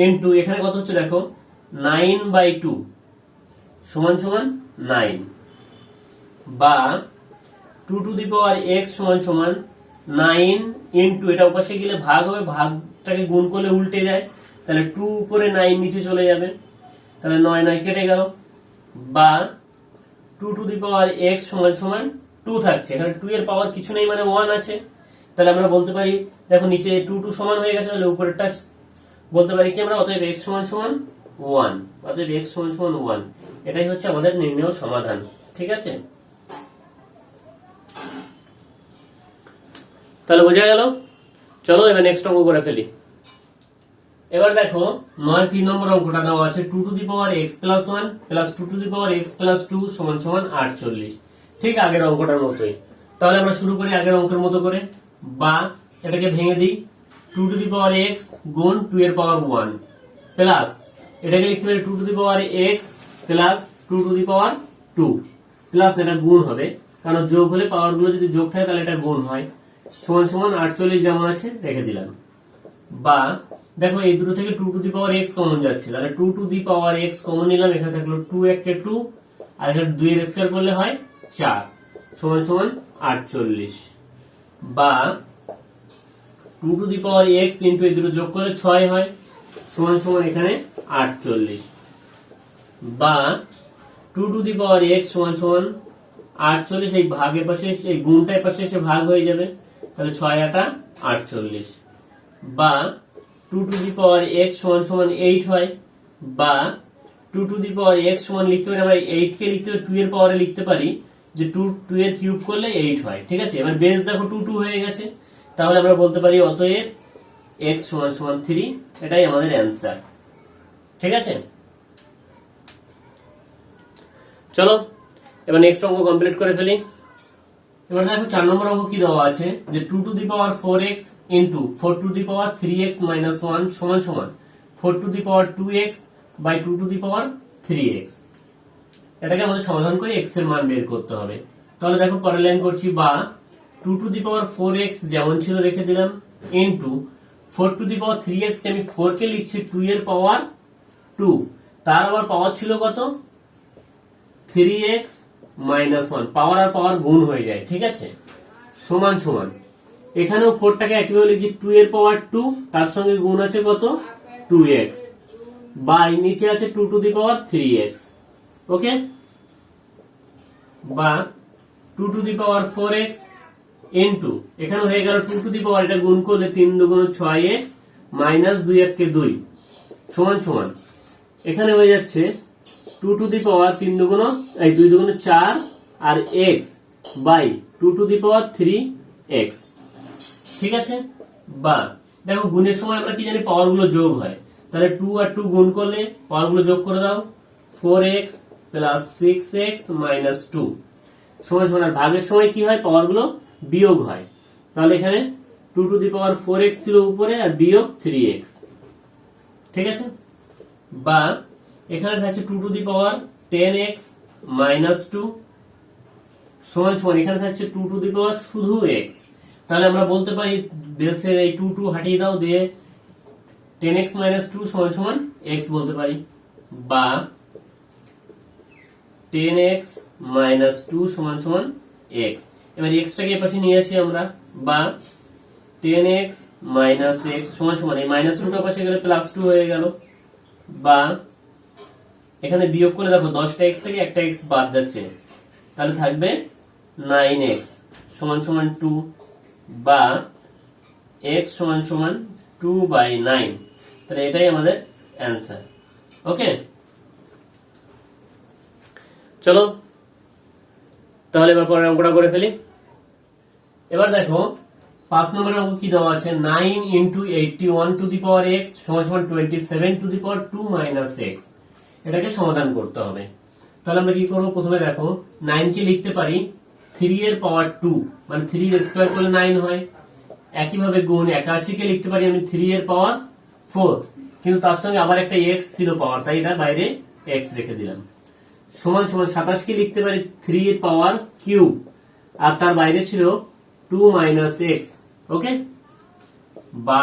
into এখানে কত হচ্ছে দেখো 9/2 সমান সমান 9, বা 2 টু দি পাওয়ার x সমান সমান 9 ইন্টু এটা উপাশে গেলে ভাগ হবে, ভাগটাকে গুণ করলে উল্টে যায়, তাহলে 2 উপরে 9 নিচে চলে যাবে, তাহলে 9 9 কেটে গেল, বা 2 টু দি পাওয়ার x সমান সমান 2 থাকছে, এখানে 2 এর পাওয়ার কিছু নেই মানে 1 আছে, তাহলে আমরা বলতে পারি দেখো নিচে 2 2 সমান হয়ে গেছে, তাহলে উপরেরটা বলতে পারি কি আমরা, অতএব x সমান সমান 1, অতএব x সমান সমান 1। এটাই হচ্ছে আমাদের নির্ণয় সমাধান। ঠিক আছে, তাহলে বোঝা গেল। চলো এবার নেক্সট অঙ্ক করে ফেলি। এবার দেখো 9 নম্বর অঙ্কটা দেওয়া আছে 2 to the power x plus 1 plus 2 to the power x plus 2 সমান সমান 48, ঠিক আগের অঙ্কটার মতোই। তাহলে আমরা শুরু করি আগের অঙ্কের মতো করে, বা এটাকে ভেঙে দিই 2 টু দি পাওয়ার x গুণ 2 এর পাওয়ার 1 প্লাস এটাকে লিখতে পারি 2 to the power x plus 2 to the power 2 plus এটা গুণ হবে, কারণ যোগ হলে পাওয়ার গুলো যদি যোগ থাকে তাহলে এটা গুণ হয়, সমান সমান 48 যেমন আছে রেখে দিলাম। বা দেখো এই দুটো থেকে 2 to the power x common যাচ্ছে, তাহলে 2 to the power x common নিলাম, এখানে থাকলো 2 একে 2 আর এখানে 2 এর স্কয়ার করলে হয় 4 সমান সমান 48, বা 2 to the power x into এই দুটো যোগ করলে 6 হয় সমান সমান এখানে 48, বা 2 টু দি পাওয়ার x সমান সমান 48, এই ভাগের পাশে এই গুণটার পাশে এসে ভাগ হয়ে যাবে, তাহলে 6 8 48, বা 2 টু দি পাওয়ার x সমান সমান 8 হয়, বা 2 টু দি পাওয়ার x সমান লিখতে পারি আমরা 8 কে লিখতে পারি 2 এর পাওয়ারে লিখতে পারি যে 2 এর কিউব করলে 8 হয়। ঠিক আছে, এবার বেস দেখো 2 2 হয়ে গেছে, তাহলে আমরা বলতে পারি অতএব x সমান সমান 3, এটাই আমাদের অ্যান্সার। ঠিক আছে, চলো এবার নেক্সট অঙ্ক কমপ্লিট করে ফেলি। এবার দেখো 4 নম্বর অঙ্ক কি দেওয়া আছে যে 2 to the power 4x into 4 to the power 3x minus 1 সমান সমান 4 to the power 2x by 2 to the power 3x। এটাকে আমাদের সমাধান করে x এর মান বের করতে হবে। তাহলে দেখো পরের লাইন করছি, বা 2 টু দি পাওয়ার 4x যেমন ছিল রেখে দিলাম into 4 to the power 3x কে আমি 4 কে লিখছি 2 এর পাওয়ার 2, তার আবার পাওয়ার ছিল কত 3x মাইনাস 1, পাওয়ার আর পাওয়ার গুণ হয়ে যায়। ঠিক আছে, সমান সমান এখানেও 4 টাকে একইভাবে লিখছি 2 এর পাওয়ার 2, তার সঙ্গে গুণ আছে কত 2x, বাই নিচে আছে 2 টু দি পাওয়ার 3x। ওকে, বা 2 to the power 4x into এখানে হয়ে গেল 2 টু দি পাওয়ার, এটা গুণ করলে 3 দুগুণ 6x মাইনাস 2 1 2 সমান সমান এখানে হয়ে যাচ্ছে 2 টু দি পাওয়ার 3 দুগুণ এই 2 দুগুণ 4 আর x by 2 to the power 3x। ঠিক আছে, বা দেখো গুণের সময় আমরা কি জানি পাওয়ার গুলো যোগ হয়, তাহলে 2 আর 2 গুণ করলে পাওয়ার গুলো যোগ করে দাও 4x প্লাস 6x মাইনাস 2 সমান সমান, আর ভাগের সময় কি হয় পাওয়ার গুলো বিয়োগ হয়, তাহলে এখানে 2 টু দি পাওয়ার 4x ছিল উপরে আর বিয়োগ 3x। ঠিক আছে, বা এখানে থাকছে 2 to the power 10x minus 2 সমান সমান এখানে থাকছে 2 টু দি পাওয়ার শুধু x, তাহলে আমরা বলতে পারি বেসের এই 2 2 হাটিয়ে দাও দিয়ে 10x মাইনাস 2 সমান সমান x বলতে পারি, বা 10x মাইনাস 2 সমান সমান x। এবার x টাকে এই পাশে নিয়ে আসি আমরা, বা 10x মাইনাস x সমান সমান এই মাইনাস 2 টা পাশে গেলে প্লাস 2 হয়ে গেল, বা এখানে বিয়োগ করলে দেখো 10টা x থেকে একটা x বাদ যাচ্ছে, তাহলে থাকবে 9x সমান সমান 2 বা x সমান সমান 2/9। তাহলে এটাই আমাদের অ্যান্সার। ওকে, চলো তাহলে এবার পরের অঙ্কটা করে ফেলি। এবার দেখো 5 নম্বরের অঙ্ক কি দেওয়া আছে, 9 × 81 টু দি পাওয়ার x সমান সমান 27 টু দি পাওয়ার 2 - x। এটাকে সমাধান করতে হবে। তাহলে আমরা কি করব, প্রথমে দেখো 9 কে লিখতে পারি 3 এর পাওয়ার 2, মানে 3 এর স্কয়ার করলে 9 হয়। একইভাবে গুণ 81 কে লিখতে পারি আমি 3 এর পাওয়ার 4, কিন্তু তার সঙ্গে আবার একটা x ছিল পাওয়ার, তাই এটা বাইরে x রেখে দিলাম। সমান সমান 27 কে লিখতে পারি 3 এর পাওয়ার কিউব, আর তার বাইরে ছিল 2 - x। ওকে, বা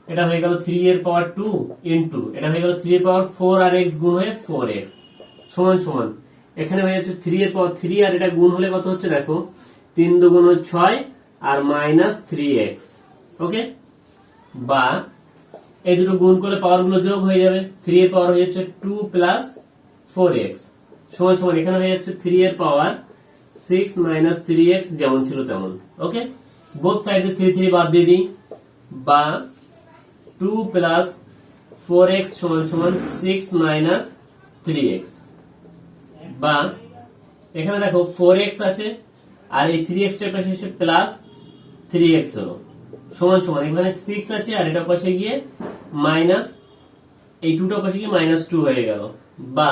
এটা হয়ে গেল 3 এর পাওয়ার 2 ইনটু এটা হয়ে গেল 3 এর পাওয়ার 4 আর x গুণ হয়ে 4x সমান সমান এখানে হয়ে যাচ্ছে 3 এর পাওয়ার 3 আর এটা গুণ হলে কত হচ্ছে দেখো, 3 × 2 = 6 আর -3x। ওকে, বা এই দুটো গুণ করলে পাওয়ার গুলো যোগ হয়ে যাবে, 3 এর পাওয়ার হয়ে যাচ্ছে 2 + 4x সমান সমান এখানে হয়ে যাচ্ছে 3 এর পাওয়ার 6 - 3x যেমন ছিল তেমন। ওকে, বোথ সাইডে 3 3 বাদ দিয়ে দিই, বা 2 + 4x সমান সমান 6 - 3x, বা এখানে দেখো 4x আছে আর এই 3x টার পাশে এসে প্লাস 3x হলো সমান সমান এখানে 6 আছে আর এটার পাশে গিয়ে মাইনাস, এই 2টার পাশে গিয়ে -2 হয়ে গেল, বা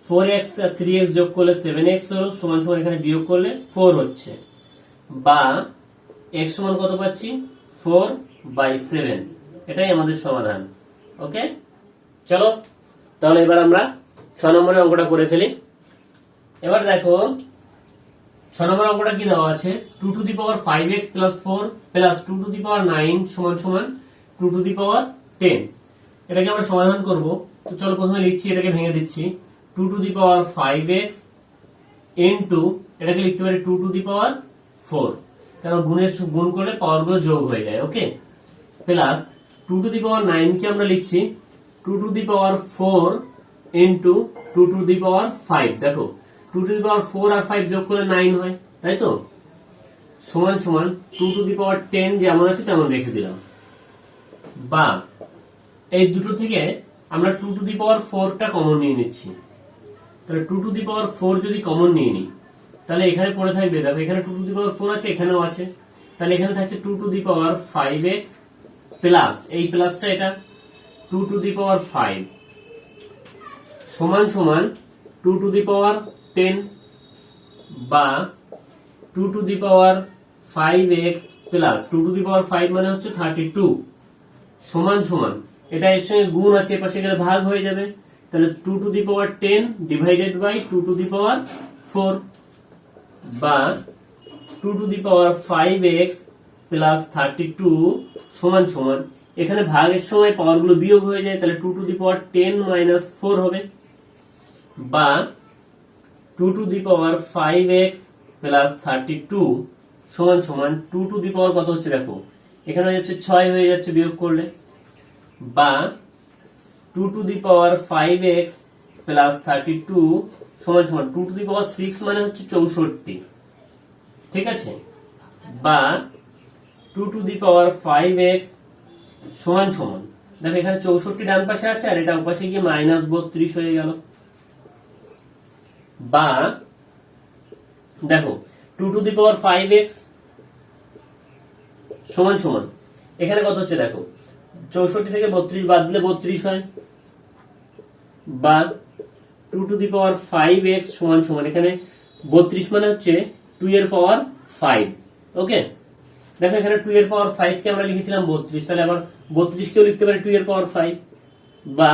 4x আর 3x যোগ করলে 7x হলো সমান সমান এখানে বিয়োগ করলে 4 হচ্ছে, বা x সমান কত পাচ্ছি 4/7। এটাই আমাদের সমাধান। ওকে, চলো তাহলে এবার আমরা 6 নম্বরের অঙ্কটা করে ফেলি। এবার দেখো 6 নম্বর অঙ্কটা কি দেওয়া আছে, 2 to the power 5x + 4 + 2 to the পাওয়ার 9 সমান সমান 2 টু দি পাওয়ার 10। এটাকে আমরা সমাধান করব। তো চলো প্রথমে লিখছি, এটাকে ভেঙে দিচ্ছি, 2 to the power 5x into এটাকে লিখতে পারি 2 টু দি পাওয়ার 4, কারণ গুণ করলে পাওয়ার গুলো যোগ হয়ে যায়। ওকে, প্লাস 2 টু দি পাওয়ার 9 কে আমরা লিখছি 2 to the power 4 into 2 to the power 5। দেখো 2 টু দি পাওয়ার 4 আর 5 যোগ করলে 9 হয়, তাই তো, সমান সমান 2 টু দি পাওয়ার 10 যেমন আছে তেমন রেখে দিলাম, বা এই দুটো থেকে আমরা 2 টু দি পাওয়ার 4টা কমন নিয়ে নিচ্ছি। তাহলে 2 টু দি পাওয়ার 4 যদি কমন নিয়ে নিই তাহলে এখানে পড়ে থাকবে, দেখো এখানে 2 টু দি পাওয়ার 4 আছে, এখানেও আছে, তাহলে এখানে থাকছে 2 to the power 5x plus এই প্লাসটা এটা 2 টু দি পাওয়ার 5 সমান সমান 2 টু দি পাওয়ার 10, বা 2 to the power 5x plus 2 to the power 5 মানে হচ্ছে 32 সমান সমান এটা এর সঙ্গে গুণ আছে, পাশে গেলে ভাগ হয়ে যাবে, তাহলে 2 to the power 10 divided by 2 to the power 4, বা 2 to the power 5x plus 32 সমান সমান এখানে ভাগের সময় পাওয়ার গুলো বিয়োগ হয়ে যায়, তাহলে 2 টু দি পাওয়ার 10 - 4 হবে, বা 2 to the power 5x plus 32 সমান সমান 2 টু দি পাওয়ার কত হচ্ছে দেখো, এখানে হয়ে যাচ্ছে 6 হয়ে যাচ্ছে বিয়োগ করলে, বা 2 to the power 5x plus 32 সমান সমান 2 টু দি পাওয়ার 6 মানে হচ্ছে 64, ঠিক আছে, বা 2 টু দি পাওয়ার 5x সমান সমান দেখো এখানে 64 ডান পাশে আছে আর এটা পাশে গিয়ে -32 হয়ে গেল, বা দেখো 2 টু দি পাওয়ার 5x সমান সমান এখানে কত হচ্ছে দেখো, 64 থেকে 32 বাদ দিলে 32 হয়, বা 2 টু দি পাওয়ার 5x সমান সমান এখানে 32 মানে হচ্ছে 2 এর পাওয়ার 5। ওকে, দেখো এখানে 2 এর পাওয়ার 5 কে আমরা লিখেছিলাম 32, তাহলে আবার 32 কেও লিখতে পারি 2 এর পাওয়ার 5, বা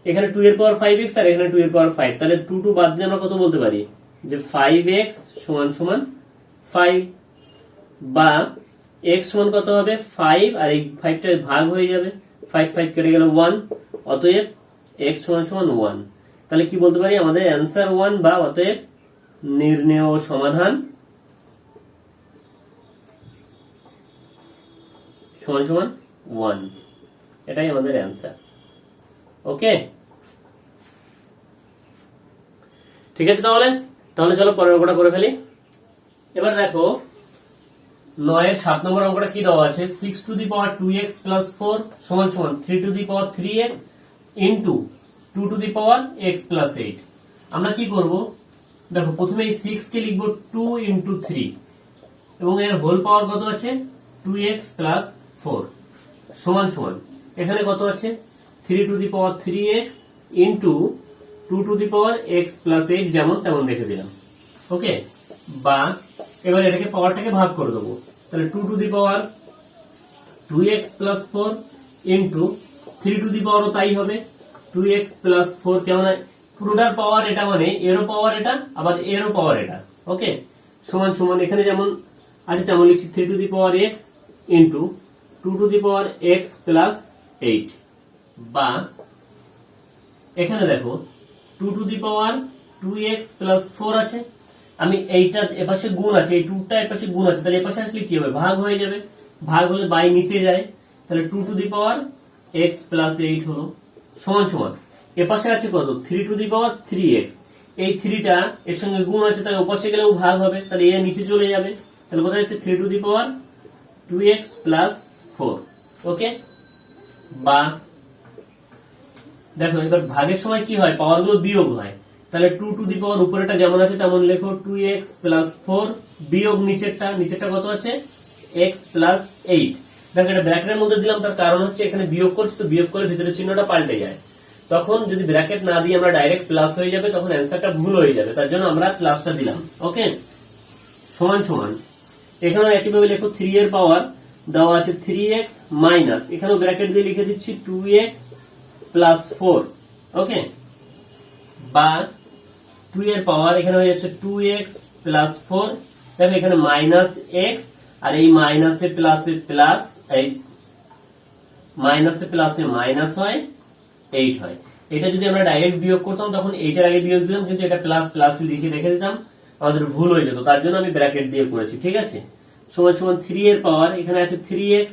এখানে 2 এর পাওয়ার 5x আর এখানে 2 এর পাওয়ার 5, তাহলে 2 2 বাদ দিয়ে আমরা কত বলতে পারি যে 5x সমান সমান 5, বা x সমান কত হবে 5 আর এই 5টা ভাগ হয়ে যাবে, 5 5 কেটে গেল 1, অতএব x সমান সমান 1। তাহলে কি বলতে পারি, আমাদের অ্যান্সার 1, বা অতএব নির্ণেয় সমাধান সমান সমান 1। এটাই আমাদের অ্যান্সার। ওকে। ঠিক আছে, তাহলে তাহলে চলো পরের অঙ্কটা করে ফেলি। এবার দেখো 9 এর 7 নম্বর অঙ্কটা কি দেওয়া আছে, 6 two the power 2x plus 4 সমান সমান 3 to the power 3x into 2 to the power x plus 8। আমরা কি করব, দেখো প্রথমে এই 6 কে লিখবো 2 ইন্টু 3 এবং এর হোল পাওয়ার কত আছে 2x প্লাস 4 সমান সমান এখানে কত আছে 3 to the power 3x into 2 to the power x plus 8 যেমন তেমন রেখে দিলাম। ওকে, বা এবার এটাকে পাওয়ারটাকে ভাগ করে দেবো, তাহলে 2 to the power 2x plus 4 into 3 to the পাওয়ারও তাই হবে 2x প্লাস 4, কেমন পুরোটার পাওয়ার এটা মানে এরও পাওয়ার এটা আবার এরও পাওয়ার এটা। ওকে, সমান সমান এখানে যেমন আছে তেমন লিখছি 3 to the power x into 2 to the power x plus 8, বা এখানে দেখো 2 to the power 2x plus 4 আছে, আমি এইটা এপাশে গুণ আছে, এই 2টা এপাশে গুণ আছে, তাহলে এপাশে আসলে কি হবে ভাগ হয়ে যাবে, ভাগ হলে বাই নিচে যায়, তাহলে 2 to the power x plus 8 হলো সমান সমান এপাশে আছে কত 3 টু দি পাওয়ার 3x, এই 3টা এর সঙ্গে গুণ আছে তাহলে ওপাশে গেলেও ভাগ হবে, তাহলে এ নিচে চলে যাবে, তাহলে কোথায় হচ্ছে 3 to the power 2x plus 4। ওকে, বা দেখো এবার ভাগের সময় কি হয় পাওয়ার গুলো বিয়োগ হয়, তাহলে 2 টু দি পাওয়ার উপরেটা যেমন আছে তেমন লেখো 2x প্লাস 4 বিয়োগ নিচেরটা কত আছে x প্লাস 8। দেখো এটা ব্র্যাকেটের মধ্যে দিলাম, তার কারণ হচ্ছে এখানে বিয়োগ করছি তো বিয়োগ করে ভিতরে চিহ্নটা পাল্টে যায়, তখন যদি ব্র্যাকেট না দিয়ে আমরা ডাইরেক্ট প্লাস হয়ে যাবে তখন অ্যান্সারটা ভুল হয়ে যাবে, তার জন্য আমরা প্লাসটা দিলাম। ওকে, সমান সমান এখানেও একইভাবে লেখো 3 এর পাওয়ার দেওয়া আছে 3x মাইনাস এখানেও ব্র্যাকেট দিয়ে লিখে দিচ্ছি 2x প্লাস 4। ওকে, বা 2 এর পাওয়ার এখানে হয়ে যাচ্ছে 2x প্লাস 4, দেখো এখানে মাইনাস x আর এই মাইনাসে প্লাসে প্লাস, এই মাইনাসে প্লাসে মাইনাস হয় 8 হয়। এটা যদি আমরা ডাইরেক্ট বিয়োগ করতাম তখন 8 এর আগে বিয়োগ দিতাম, কিন্তু এটা প্লাস প্লাস লিখে রেখে দিতাম, আমাদের ভুল হয়ে যেত, তার জন্য আমি ব্র্যাকেট দিয়ে করেছি। ঠিক আছে, সমান সমান 3 এর পাওয়ার এখানে আছে 3x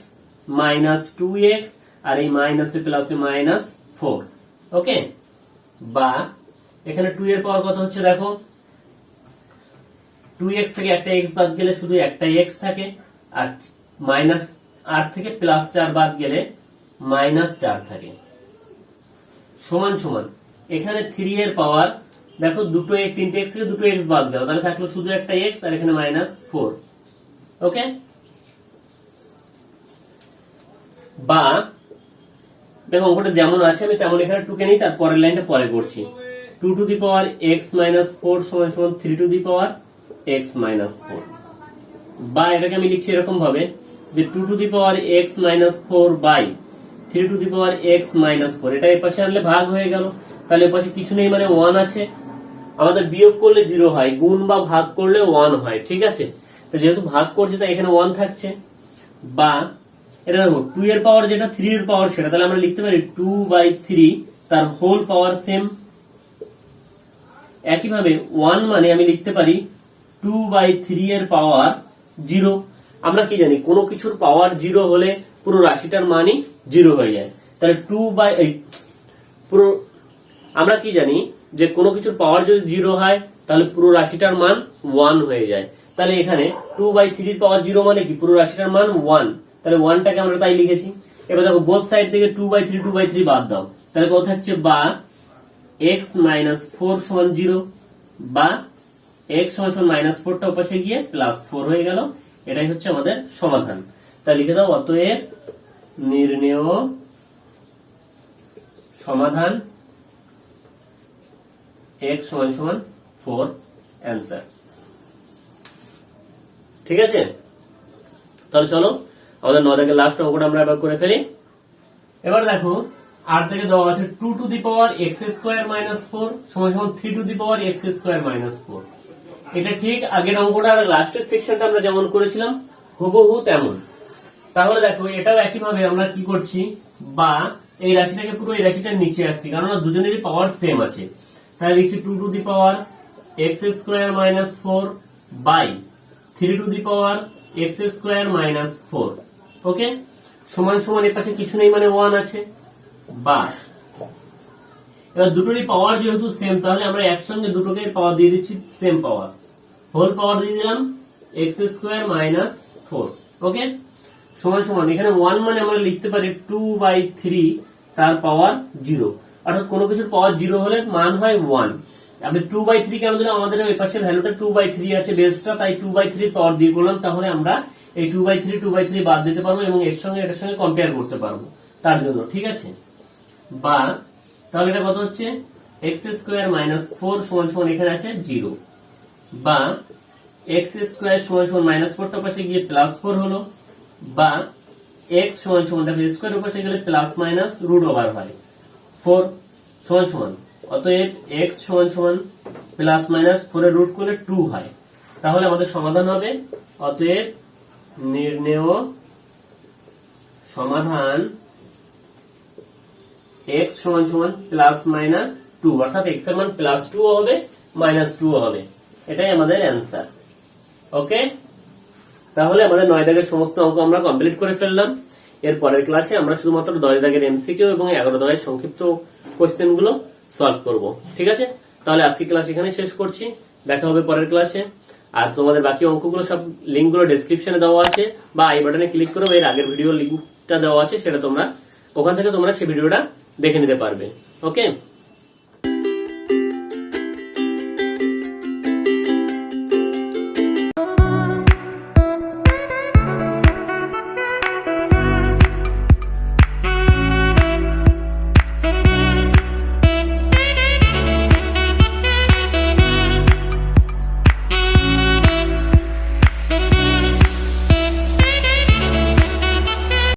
মাইনাস 2x আর এই মাইনাসে প্লাসে মাইনাস 4। ওকে, বা এখানে 2 এর পাওয়ার কত হচ্ছে দেখো 2x থেকে একটা x বাদ গেলে শুধু একটা x থাকে, আর মাইনাস 8 থেকে প্লাস 4 বাদ গেলে মাইনাস 4 থাকে, সমান সমান এখানে 3 এর পাওয়ার দেখো দুটো x 3টে x থেকে দুটো x বাদ দাও, তাহলে থাকলো শুধু একটা x আর এখানে মাইনাস 4। ওকে, বা দেখো অঙ্কটা যেমন আছে আমি তেমন এখানে টুকে নিই, তার পরের লাইনটা পরে করছি। 2 to the power x minus 4 সমান সমান 3 to the power x minus 4, বা এটাকে আমি লিখছি এরকম ভাবে যে 2 to the power x minus 4 by 3 to the power x minus 4, এটা এপাশে আনলে ভাগ হয়ে গেল, তাহলে এপাশে কিছু নেই মানে 1 আছে, আমাদের বিয়োগ করলে 0 হয়, গুণ বা ভাগ করলে 1 হয়। ঠিক আছে, তো যেহেতু ভাগ করছে তাই এখানে 1 থাকছে, বা এটা দেখো 2 এর পাওয়ার যেটা 3 এর পাওয়ার সেটা, তাহলে আমরা লিখতে পারি 2/3 তার হোল পাওয়ার সেম। একইভাবে 1 মানে আমি লিখতে পারি 2/3 এর পাওয়ার 0। আমরা কি জানি কোনো কিছুর পাওয়ার 0 হলে পুরো রাশিটার মানই 0 হয়ে যায়, তাহলে পুরো আমরা কি জানি যে কোনো কিছুর পাওয়ার যদি 0 হয় তাহলে পুরো রাশিটার মান 1 হয়ে যায়, তাহলে এখানে 2/3 এর পাওয়ার 0 মানে কি পুরো রাশিটার মান 1, তাহলে 1টাকে আমরা তাই লিখেছি। এবার দেখো বোথ সাইড থেকে 2/3 বাদ দাও, তাহলে কত থাকছে বা x মাইনাস 4 সমান 0, বা x সমান মাইনাস 4টা ওপাশে গিয়ে প্লাস 4 হয়ে গেল, এটাই হচ্ছে আমাদের সমাধান। তাই লিখে দাও অতএব নির্ণেয় সমাধান x সমান 4 অ্যান্সার। ঠিক আছে, তাহলে চলো আমাদের 9 থেকে লাস্ট অঙ্কটা আমরা এবার করে ফেলি। এবার দেখো 8 থেকে দেওয়া আছে 2 to the power x square minus 4 সমান 3 to the power x square minus 4। এটা ঠিক আগের অঙ্কটা আর লাস্টের সেকশনটা আমরা যেমন করেছিলাম হুবহু তেমন। তাহলে দেখো এটাও একইভাবে আমরা কি করছি, বা এই রাশিটাকে পুরো এই রাশিটার নিচে আসছি, কারণ দুজনেরই পাওয়ার সেম আছে, তাহলে লিখছি 2 to the power x square minus 4 by 3 to the power x square minus 4। Okay, সমান সমান এর পাশে কিছু নেই মানে 1 আছে, বা এবার দুটোরই পাওয়ার যেহেতু সেম, তাহলে আমরা একসঙ্গে দুটোকে পাওয়ার দিয়ে দিচ্ছি সেম পাওয়ার, হোল পাওয়ার দিয়ে দিলাম এক্স স্কোয়ার মাইনাস 4। ওকে, সমান সমান এখানে 1 মানে আমরা লিখতে পারি 2/3 তার পাওয়ার 0, অর্থাৎ কোনো কিছুর পাওয়ার 0 হলে মান হয় 1। আমি 2/3 কেন দিলাম, আমাদের ওই পাশে ভ্যালুটা 2/3 আছে বেসটা, তাই 2/3 পাওয়ার দিয়ে করলাম। তাহলে আমরা এই 2/3 বাদ দিতে পারবো এবং এর সঙ্গে এটার সঙ্গে কম্পেয়ার করতে পারবো তার জন্য, ঠিক আছে। বা তাহলে এটা কত হচ্ছে, এক্স স্কোয়ার মাইনাস 4 সমান সমান এখানে আছে 0, বা এক্স স্কোয়ার সমান সমান মাইনাস 4টার পাশে গিয়ে প্লাস 4 হলো, বা এক্স সমান সমান দেখো স্কোয়ার পাশে গেলে প্লাস মাইনাস রুট ওভার হয় 4 সমান সমান, অতএব এক্স সমান সমান প্লাস মাইনাস 4 এর রুট করলে 2 হয়। তাহলে আমাদের সমাধান হবে, অতএব নির্ণেয় সমাধান এক্স সমান সমান প্লাস মাইনাস 2, অর্থাৎ এক্স এর মান প্লাস 2 হবে মাইনাস 2 হবে, এটাই আমাদের অ্যান্সার। ওকে, তাহলে আমাদের 9 দাগের সমস্ত অঙ্ক আমরা কমপ্লিট করে ফেললাম। এর পরের ক্লাসে আমরা শুধুমাত্র 10 দাগের এমসিকিউ এবং 11 দাগের সংক্ষিপ্ত কোশ্চেন গুলো সলভ করব, ঠিক আছে। তাহলে আজকে ক্লাস এখানে শেষ করছি, দেখা হবে পরের ক্লাসে। আর তোমাদের বাকি অঙ্কগুলো সব লিঙ্কগুলো ডেসক্রিপশনে দেওয়া আছে, বা আই বাটনে ক্লিক করে এর আগের ভিডিও লিঙ্কটা দেওয়া আছে, সেটা তোমরা ওখান থেকে তোমরা সেই ভিডিওটা দেখে নিতে পারবে। ওকে।